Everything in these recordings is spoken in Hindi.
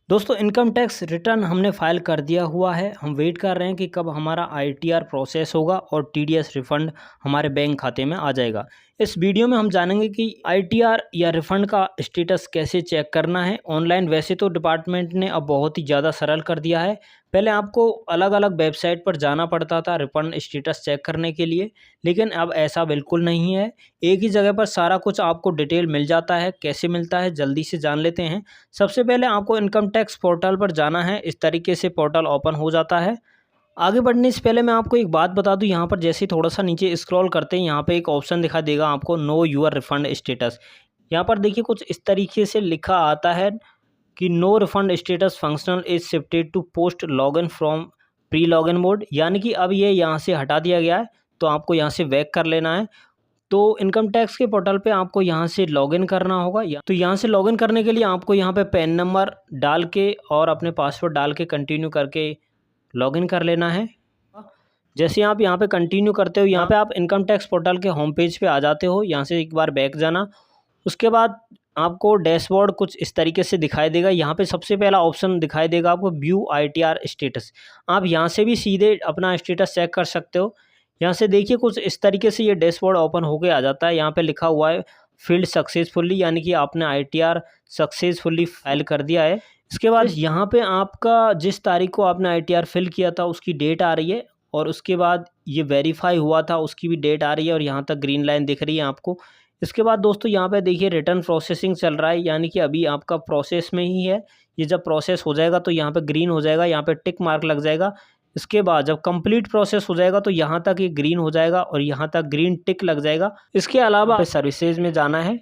दोस्तों इनकम टैक्स रिटर्न हमने फाइल कर दिया हुआ है। हम वेट कर रहे हैं कि कब हमारा आईटीआर प्रोसेस होगा और टीडीएस रिफंड हमारे बैंक खाते में आ जाएगा। इस वीडियो में हम जानेंगे कि आईटीआर या रिफंड का स्टेटस कैसे चेक करना है ऑनलाइन। वैसे तो डिपार्टमेंट ने अब बहुत ही ज़्यादा सरल कर दिया है। पहले आपको अलग अलग वेबसाइट पर जाना पड़ता था रिफंड स्टेटस चेक करने के लिए, लेकिन अब ऐसा बिल्कुल नहीं है। एक ही जगह पर सारा कुछ आपको डिटेल मिल जाता है। कैसे मिलता है जल्दी से जान लेते हैं। सबसे पहले आपको इनकम टैक्स पोर्टल पर जाना है। इस तरीके से पोर्टल ओपन हो जाता है। आगे बढ़ने से पहले मैं आपको एक बात बता दूं, यहाँ पर जैसे ही थोड़ा सा नीचे स्क्रॉल करते हैं यहाँ पे एक ऑप्शन दिखा देगा आपको नो यूर रिफंड स्टेटस। यहाँ पर देखिए कुछ इस तरीके से लिखा आता है कि no refund status functional is shifted to post login from pre login mode, यानी कि अब ये यहाँ से हटा दिया गया है। तो आपको यहाँ से बैक कर लेना है। तो इनकम टैक्स के पोर्टल पे आपको यहाँ से लॉगिन करना होगा। तो यहाँ से लॉगिन करने के लिए आपको यहाँ पे पैन नंबर डाल के और अपने पासवर्ड डाल के कंटिन्यू करके लॉगिन कर लेना है। जैसे आप यहाँ पे कंटिन्यू करते हो, यहाँ पे आप इनकम टैक्स पोर्टल के होम पेज पे आ जाते हो। यहाँ से एक बार बैक जाना, उसके बाद आपको डैशबोर्ड कुछ इस तरीके से दिखाई देगा। यहाँ पे सबसे पहला ऑप्शन दिखाई देगा आपको व्यू आईटीआर स्टेटस। आप यहाँ से भी सीधे अपना स्टेटस चेक कर सकते हो। यहाँ से देखिए कुछ इस तरीके से ये डैशबोर्ड ओपन होके आ जाता है। यहाँ पे लिखा हुआ है फील्ड सक्सेसफुली, यानी कि आपने आईटीआर सक्सेसफुली फाइल कर दिया है। इसके बाद यहाँ पे आपका जिस तारीख को आपने आईटीआर फिल किया था उसकी डेट आ रही है, और उसके बाद ये वेरीफाई हुआ था उसकी भी डेट आ रही है, और यहाँ तक ग्रीन लाइन दिख रही है आपको। इसके बाद दोस्तों यहाँ पे देखिए रिटर्न प्रोसेसिंग चल रहा है, यानी कि अभी आपका प्रोसेस में ही है। ये जब प्रोसेस हो जाएगा तो यहाँ पे ग्रीन हो जाएगा, यहाँ पे टिक मार्क लग जाएगा। इसके बाद जब कंप्लीट प्रोसेस हो जाएगा तो यहाँ तक ये ग्रीन हो जाएगा और यहाँ तक ग्रीन टिक लग जाएगा। इसके अलावा सर्विसेज में जाना है।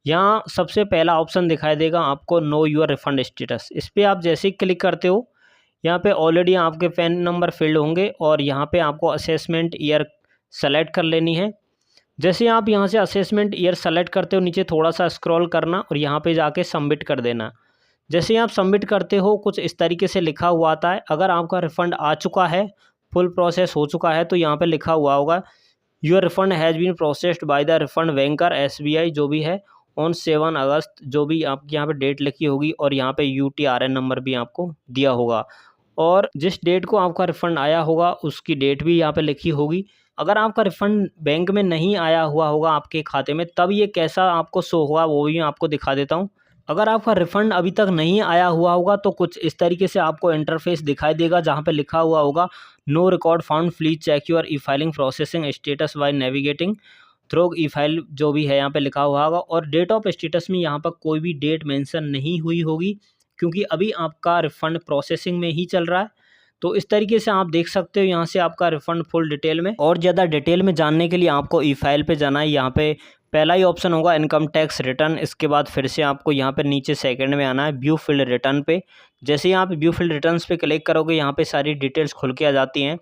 यहाँ सबसे पहला ऑप्शन दिखाई देगा आपको नो यूर रिफंड स्टेटस। इस पर आप जैसे ही क्लिक करते हो यहाँ पे ऑलरेडी आपके पैन नंबर फिल्ड होंगे और यहाँ पे आपको असेसमेंट ईयर सेलेक्ट कर लेनी है। जैसे आप यहाँ से असेसमेंट ईयर सेलेक्ट करते हो नीचे थोड़ा सा स्क्रॉल करना और यहाँ पे जाके सबमिट कर देना। जैसे आप सबमिट करते हो कुछ इस तरीके से लिखा हुआ आता है। अगर आपका रिफ़ंड आ चुका है, फुल प्रोसेस हो चुका है, तो यहाँ पे लिखा हुआ होगा your refund has been processed by the refund banker SBI जो भी है ऑन 7 अगस्त, जो भी आपकी यहाँ पे डेट लिखी होगी, और यहाँ पे यूटीआरएन नंबर भी आपको दिया होगा और जिस डेट को आपका रिफ़ंड आया होगा उसकी डेट भी यहाँ पे लिखी होगी। अगर आपका रिफ़ंड बैंक में नहीं आया हुआ होगा आपके खाते में, तब ये कैसा आपको शो होगा वो भी मैं आपको दिखा देता हूँ। अगर आपका रिफ़ंड अभी तक नहीं आया हुआ होगा तो कुछ इस तरीके से आपको इंटरफेस दिखाई देगा जहाँ पे लिखा हुआ होगा no record found, please check your e filing processing status by navigating through e file, जो भी है यहाँ पे लिखा हुआ होगा। और डेट ऑफ स्टेटस में यहाँ पर कोई भी डेट मेंशन नहीं हुई होगी क्योंकि अभी आपका रिफ़ंड प्रोसेसिंग में ही चल रहा है। तो इस तरीके से आप देख सकते हो यहाँ से आपका रिफ़ंड फुल डिटेल में। और ज़्यादा डिटेल में जानने के लिए आपको ई फाइल पे जाना है। यहाँ पे पहला ही ऑप्शन होगा इनकम टैक्स रिटर्न। इसके बाद फिर से आपको यहाँ पे नीचे सेकंड में आना है व्यू फील्ड रिटर्न पे। जैसे ही आप व्यू फील्ड रिटर्न्स पे क्लिक करोगे यहाँ पे सारी डिटेल्स खुल के आ जाती हैं।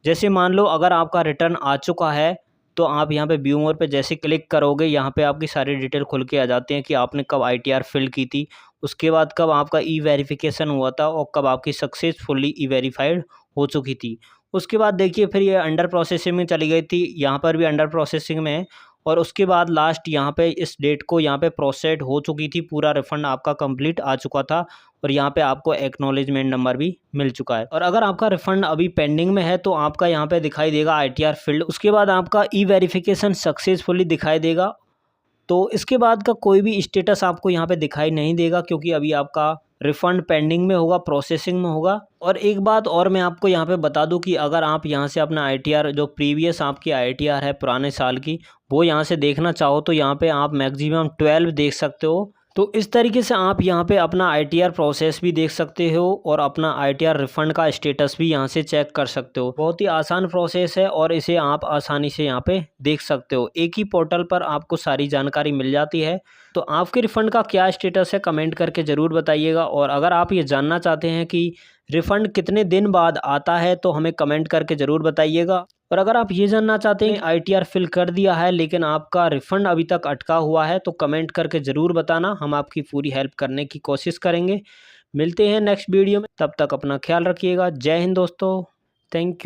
जैसे मान लो अगर आपका रिटर्न आ चुका है तो आप यहाँ पे व्यू मोर पे जैसे क्लिक करोगे यहाँ पे आपकी सारी डिटेल खुल के आ जाती हैं कि आपने कब आईटीआर फिल की थी, उसके बाद कब आपका ई वेरिफिकेशन हुआ था और कब आपकी सक्सेसफुली ई वेरीफाइड हो चुकी थी। उसके बाद देखिए फिर ये अंडर प्रोसेसिंग में चली गई थी, यहाँ पर भी अंडर प्रोसेसिंग में है। और उसके बाद लास्ट यहाँ पे इस डेट को यहाँ पे प्रोसेड हो चुकी थी, पूरा रिफंड आपका कंप्लीट आ चुका था और यहाँ पे आपको एक्नॉलेजमेंट नंबर भी मिल चुका है। और अगर आपका रिफंड अभी पेंडिंग में है तो आपका यहाँ पे दिखाई देगा आईटीआर फील्ड, उसके बाद आपका ई वेरिफिकेशन सक्सेसफुली दिखाई देगा। तो इसके बाद का कोई भी स्टेटस आपको यहाँ पे दिखाई नहीं देगा क्योंकि अभी आपका रिफ़ंड पेंडिंग में होगा, प्रोसेसिंग में होगा। और एक बात और मैं आपको यहाँ पे बता दूँ कि अगर आप यहाँ से अपना आईटीआर जो प्रीवियस आपकी आईटीआर है पुराने साल की, वो यहाँ से देखना चाहो तो यहाँ पे आप मैक्सिमम 12 देख सकते हो। तो इस तरीके से आप यहाँ पे अपना आईटीआर प्रोसेस भी देख सकते हो और अपना आईटीआर रिफ़ंड का स्टेटस भी यहाँ से चेक कर सकते हो। बहुत ही आसान प्रोसेस है और इसे आप आसानी से यहाँ पे देख सकते हो। एक ही पोर्टल पर आपको सारी जानकारी मिल जाती है। तो आपके रिफ़ंड का क्या स्टेटस है कमेंट करके ज़रूर बताइएगा। और अगर आप ये जानना चाहते हैं कि रिफ़ंड कितने दिन बाद आता है तो हमें कमेंट करके ज़रूर बताइएगा। और अगर आप ये जानना चाहते हैं आईटीआर फिल कर दिया है लेकिन आपका रिफ़ंड अभी तक अटका हुआ है तो कमेंट करके ज़रूर बताना, हम आपकी पूरी हेल्प करने की कोशिश करेंगे। मिलते हैं नेक्स्ट वीडियो में, तब तक अपना ख्याल रखिएगा। जय हिंद दोस्तों, थैंक यू।